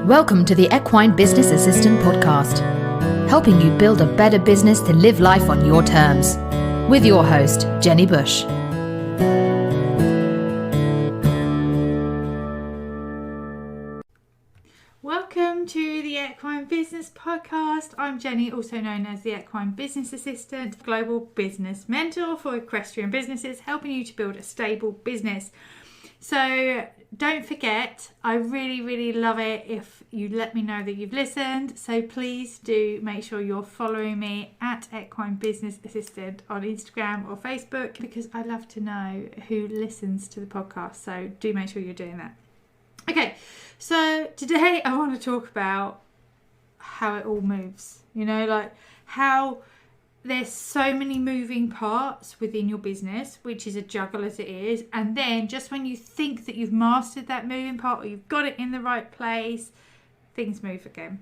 Welcome to the Equine Business Assistant Podcast, helping you build a better business to live life on your terms. With your host, Jenny Bush. Welcome to the Equine Business Podcast. I'm Jenny, also known as the Equine Business Assistant, global business mentor for equestrian businesses, helping you to build a stable business. So don't forget, I really love it if you let me know that you've listened. So please do make sure you're following me at Equine Business Assistant on Instagram or Facebook, because I love to know who listens to the podcast. So do make sure you're doing that. Okay, so today I want to talk about how it all moves, like how there's so many moving parts within your business, which is a juggle as it is. And then just when you think that you've mastered that moving part or you've got it in the right place, things move again.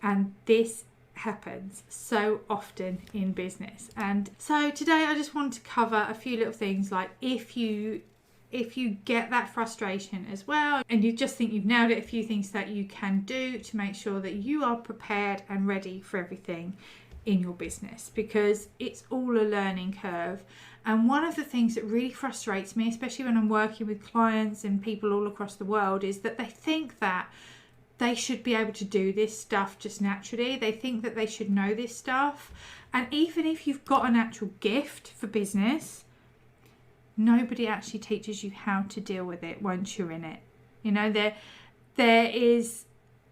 And this happens so often in business. And so today I just want to cover a few little things, like if you get that frustration as well and you just think you've nailed it, a few things that you can do to make sure that you are prepared and ready for everything in your business, because it's all a learning curve. And one of the things that really frustrates me, especially when I'm working with clients and people all across the world, is that they think that they should be able to do this stuff just naturally. They think that they should know this stuff. And even if you've got a natural gift for business, nobody actually teaches you how to deal with it once you're in it. There is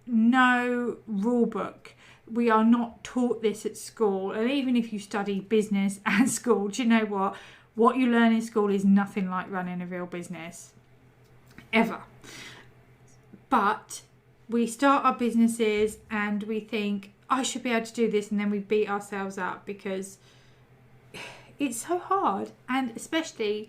no rule book. We are not taught this at school. And even if you study business at school, do you know what? What you learn in school is nothing like running a real business. Ever. But we start our businesses and we think, I should be able to do this. And then we beat ourselves up because it's so hard. And especially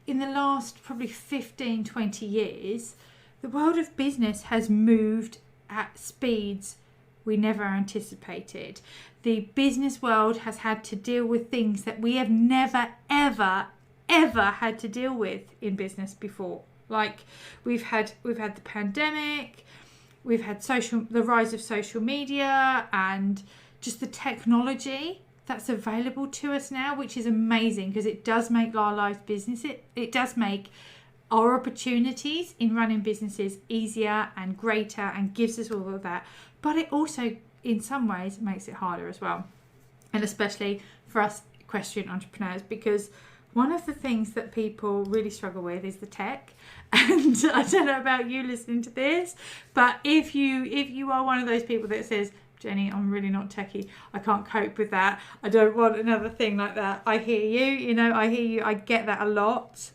in the last probably 15, 20 years, the world of business has moved at speeds we never anticipated. The business world has had to deal with things that we have never, ever had to deal with in business before. Like we've had the pandemic, we've had the rise of social media and just the technology that's available to us now, which is amazing because it does make our lives business. It does make our opportunities in running businesses easier and greater and gives us all of that. But it also, in some ways, makes it harder as well. And especially for us equestrian entrepreneurs, because one of the things that people really struggle with is the tech. And I don't know about you listening to this, but if you are one of those people that says, Jenny, I'm really not techie, I can't cope with that, I don't want another thing like that, I hear you, I hear you, I get that a lot.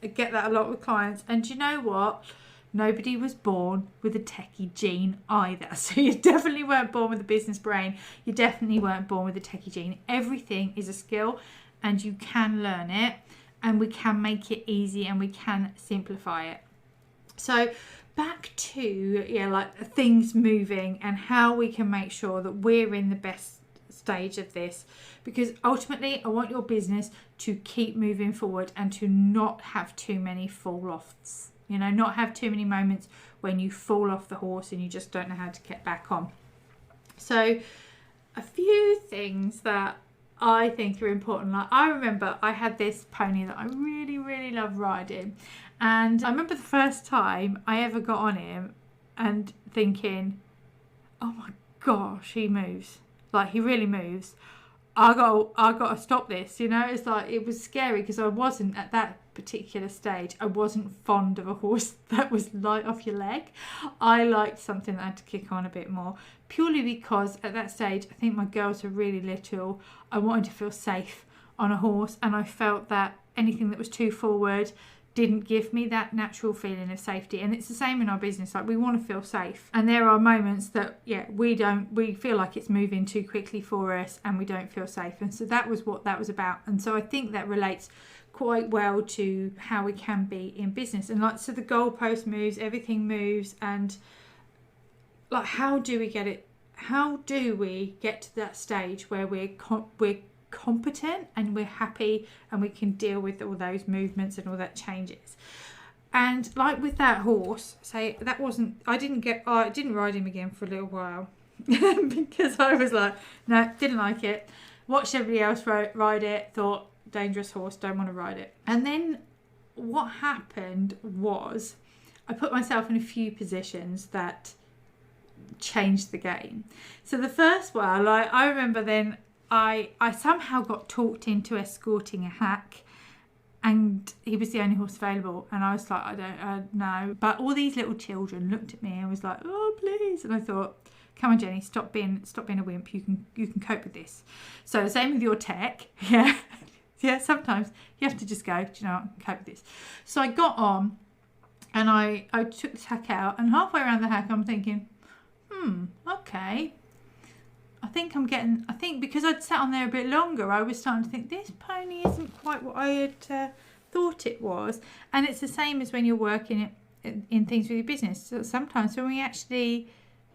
I get that a lot with clients. And you know what? Nobody was born with a techie gene either. So you definitely weren't born with a business brain. You definitely weren't born with a techie gene. Everything is a skill and you can learn it and we can make it easy and we can simplify it. So back to like things moving and how we can make sure that we're in the best stage of this, because ultimately I want your business to keep moving forward and to not have too many fall-offs, not have too many moments when you fall off the horse and you just don't know how to get back on. So a few things that I think are important, like I remember I had this pony that I really love riding, and I remember the first time I ever got on him and thinking, oh my gosh, he moves. Like he really moves. I got to stop this. It's like it was scary because I wasn't at that particular stage. I wasn't fond of a horse that was light off your leg. I liked something that had to kick on a bit more, purely because at that stage I think my girls were really little. I wanted to feel safe on a horse, and I felt that anything that was too forward didn't give me that natural feeling of safety. And it's the same in our business. Like we want to feel safe, and there are moments that we feel like it's moving too quickly for us and we don't feel safe. And so that was what that was about. And so I think that relates quite well to how we can be in business. And like, so the goalpost moves, everything moves, and like how do we get to that stage where we're competent and we're happy and we can deal with all those movements and all that changes? And like with that horse, I didn't ride him again for a little while because I was like, no, didn't like it. Watched everybody else ride it, thought, dangerous horse, don't want to ride it. And then what happened was I put myself in a few positions that changed the game. So the first one, like I remember then I somehow got talked into escorting a hack, and he was the only horse available, and I was like, I don't know. But all these little children looked at me and was like, oh please, and I thought, come on Jenny, stop being a wimp, you can cope with this. So same with your tech. Yeah, sometimes you have to just go, do you know what, I can cope with this. So I got on and I took the hack out, and halfway around the hack I'm thinking, okay, I think because I'd sat on there a bit longer, I was starting to think this pony isn't quite what I had thought it was. And it's the same as when you're working in things with your business. So sometimes when we actually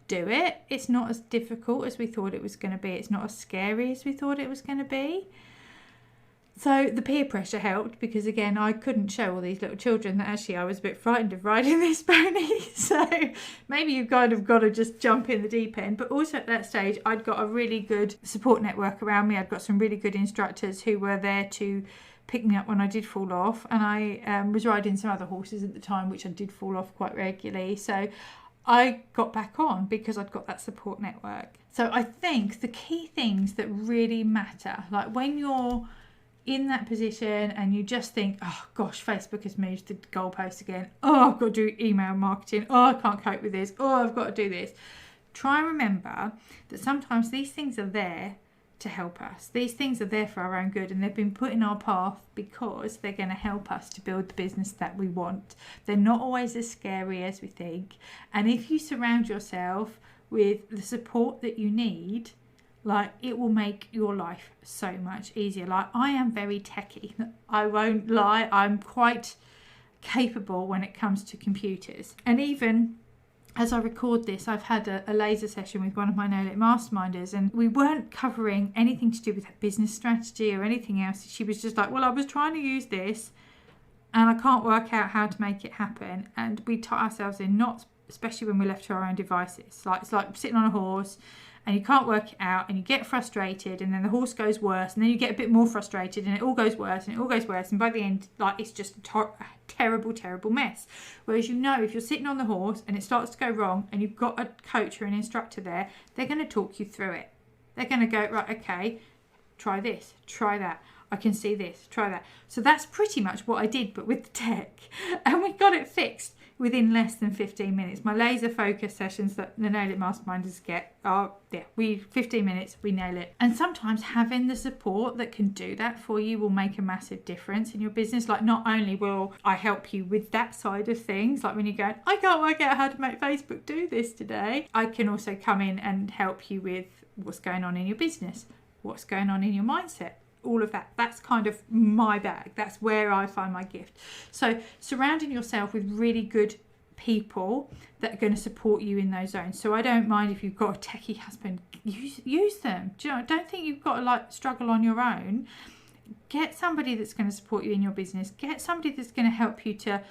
do it, it's not as difficult as we thought it was going to be. It's not as scary as we thought it was going to be. So the peer pressure helped, because again, I couldn't show all these little children that actually I was a bit frightened of riding this pony. So maybe you've kind of got to just jump in the deep end. But also at that stage, I'd got a really good support network around me. I'd got some really good instructors who were there to pick me up when I did fall off. And I was riding some other horses at the time, which I did fall off quite regularly. So I got back on because I'd got that support network. So I think the key things that really matter, like when you're in that position and you just think, oh gosh, Facebook has moved the goalpost again. Oh, I've got to do email marketing. Oh, I can't cope with this. Oh, I've got to do this. Try and remember that sometimes these things are there to help us. These things are there for our own good, and they've been put in our path because they're going to help us to build the business that we want. They're not always as scary as we think. And if you surround yourself with the support that you need, like, it will make your life so much easier. Like, I am very techie. I won't lie. I'm quite capable when it comes to computers. And even as I record this, I've had a laser session with one of my Nail It masterminders, and we weren't covering anything to do with business strategy or anything else. She was just like, well, I was trying to use this and I can't work out how to make it happen. And we tie ourselves in knots, especially when we're left to our own devices. Like, it's like sitting on a horse and you can't work it out, and you get frustrated, and then the horse goes worse, and then you get a bit more frustrated, and it all goes worse, and it all goes worse, and by the end, like, it's just a terrible, terrible mess. Whereas, you know, if you're sitting on the horse and it starts to go wrong, and you've got a coach or an instructor there, they're going to talk you through it. They're going to go, right, okay, try this, try that. I can see this, try that. So that's pretty much what I did, but with the tech. And we got it fixed within less than 15 minutes. My laser focus sessions that the Nail It masterminders get are, 15 minutes, we nail it. And sometimes having the support that can do that for you will make a massive difference in your business. Like, not only will I help you with that side of things, like when you're going, I can't work out how to make Facebook do this today, I can also come in and help you with what's going on in your business, what's going on in your mindset. All of that. That's kind of my bag. That's where I find my gift. So surrounding yourself with really good people that are going to support you in those zones. So I don't mind if you've got a techie husband, use them. Do you know, don't think you've got to like struggle on your own. Get somebody that's going to support you in your business. Get somebody that's going to help you to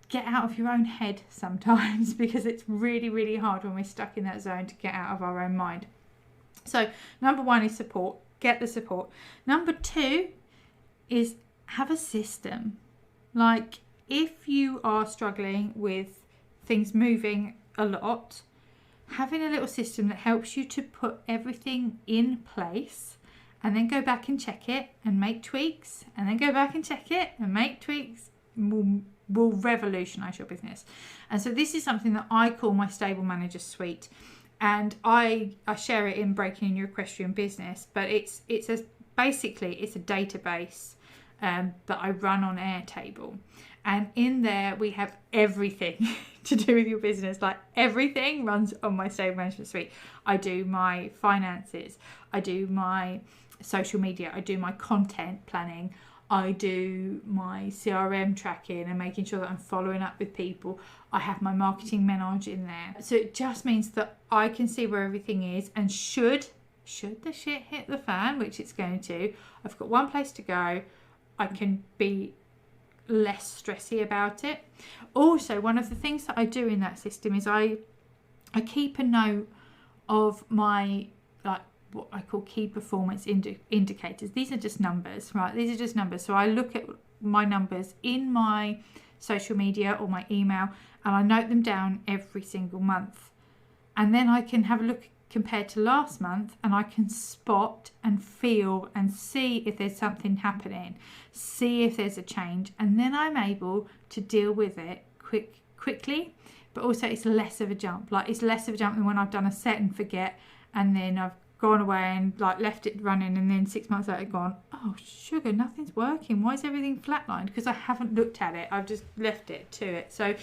get out of your own head sometimes, because it's really, really hard when we're stuck in that zone to get out of our own mind. So number one is support. Get the support. Number two is have a system. Like, if you are struggling with things moving a lot, having a little system that helps you to put everything in place, and then go back and check it and make tweaks, and then go back and check it and make tweaks, will revolutionize your business. And so this is something that I call my stable manager suite. And I share it in Breaking in Your Equestrian Business, but it's basically a database that I run on Airtable, and in there we have everything to do with your business. Like, everything runs on my stable management suite. I do my finances, I do my social media, I do my content planning, I do my CRM tracking and making sure that I'm following up with people. I have my marketing menage in there. So it just means that I can see where everything is, and should the shit hit the fan, which it's going to, I've got one place to go. I can be less stressy about it. Also, one of the things that I do in that system is I keep a note of my, like, what I call key performance indicators. These are just numbers, right? These are just numbers. So I look at my numbers in my social media or my email, and I note them down every single month. And then I can have a look compared to last month, and I can spot and feel and see if there's something happening, see if there's a change, and then I'm able to deal with it quickly. But also it's less of a jump. Like, it's less of a jump than when I've done a set and forget, and then I've gone away and like left it running, and then 6 months later gone, oh sugar, nothing's working, why is everything flatlined? Because I haven't looked at it, I've just left it to it. So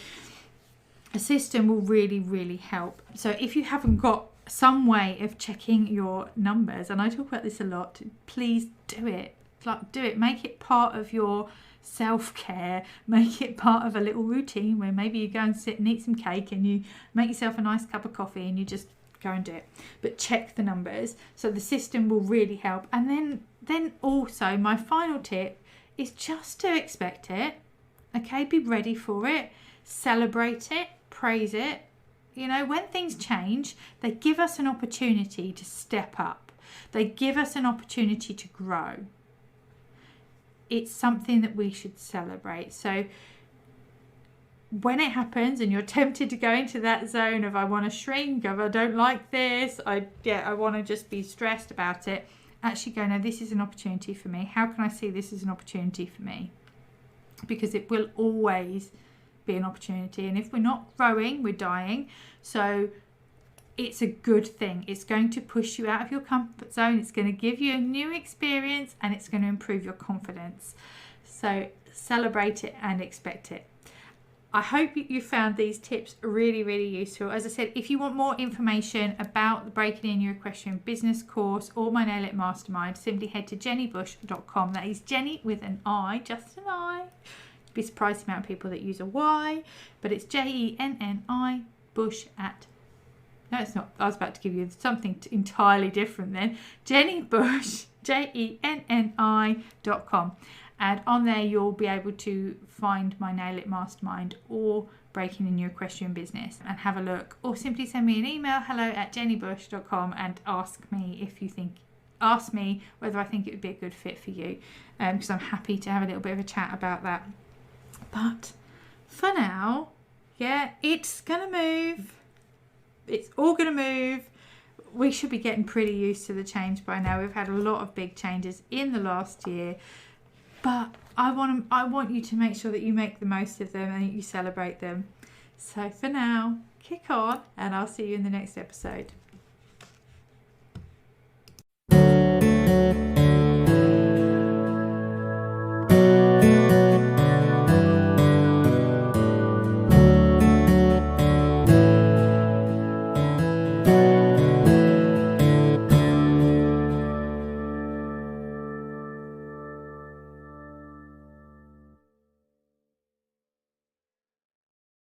a system will really, really help. So if you haven't got some way of checking your numbers, and I talk about this a lot, please do it. Like, do it, make it part of your self-care, make it part of a little routine where maybe you go and sit and eat some cake, and you make yourself a nice cup of coffee, and you just go and do it. But check the numbers. So the system will really help. And then also my final tip is just to expect it. Okay, be ready for it, celebrate it, praise it. You know, when things change, they give us an opportunity to step up. They give us an opportunity to grow. It's something that we should celebrate. So when it happens and you're tempted to go into that zone of I want to shrink, of I don't like this, I want to just be stressed about it, actually go, no, this is an opportunity for me. How can I see this as an opportunity for me? Because it will always be an opportunity. And if we're not growing, we're dying. So it's a good thing. It's going to push you out of your comfort zone. It's going to give you a new experience, and it's going to improve your confidence. So celebrate it and expect it. I hope you found these tips really, really useful. As I said, if you want more information about the Breaking In Your Equestrian Business course or my Nail It Mastermind, simply head to jennybush.com. That is Jenny with an I, just an I. You'd be surprised the amount of people that use a Y, but it's JENNI Bush at... No, it's not. I was about to give you something entirely different then. JennyBush, JENNI.com. And on there, you'll be able to find my Nail It Mastermind or Breaking In Your Equestrian Business and have a look. Or simply send me an email, hello@jennybush.com, and ask me whether I think it would be a good fit for you. Because I'm happy to have a little bit of a chat about that. But for now, it's going to move. It's all going to move. We should be getting pretty used to the change by now. We've had a lot of big changes in the last year. But I want you to make sure that you make the most of them and you celebrate them. So for now, kick on, and I'll see you in the next episode.